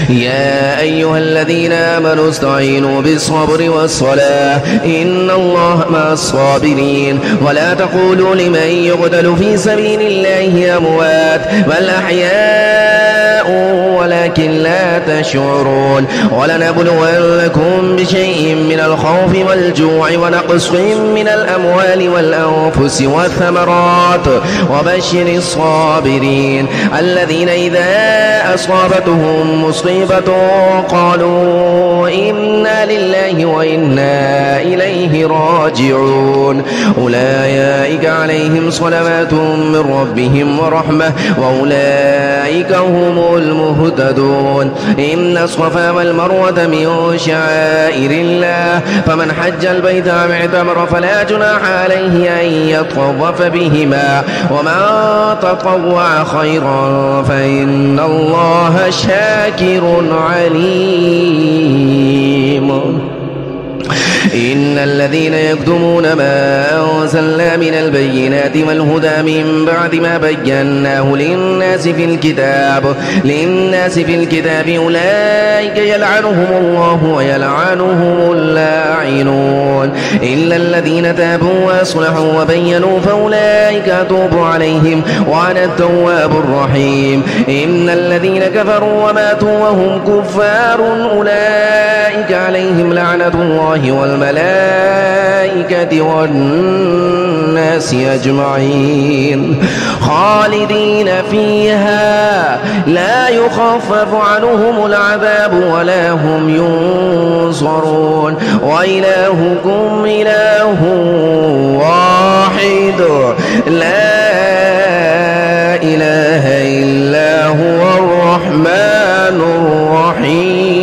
يا أيها الذين آمنوا استعينوا بالصبر والصلاة إن الله مع الصابرين ولا تقولوا لمن يقتل في سبيل الله أموات بل أحياء ولكن لا تشعرون ولنبلونكم بشيء من الخوف والجوع ونقص من الأموال والأنفس والثمرات وبشر الصابرين الذين إذا أصابتهم مصيبة قالوا إنا لله وإنا إليه راجعون أولئك عليهم صلوات من ربهم ورحمة وأولئك هم المهتدون إن الصفا والمروة من شعائر الله فمن حج البيت أو اعتمر فلا جناح عليه أن يطوف بهما ومن تطوع خيرا فإن الله شاكر عليم إن الذين يكتمون ما أنزلنا من البينات والهدى من بعد ما بيناه للناس في الكتاب أولئك يلعنهم الله ويلعنهم اللاعنون إلا الذين تابوا وأصلحوا وبينوا فأولئك أتوب عليهم وأنا التواب الرحيم إن الذين كفروا وماتوا وهم كفار أولئك عليهم لعنة الله والملائكة والناس أجمعين خالدين فيها لا يخفف عنهم العذاب ولا هم ينصرون وإلهكم إله واحد لا إله إلا هو الرحمن الرحيم.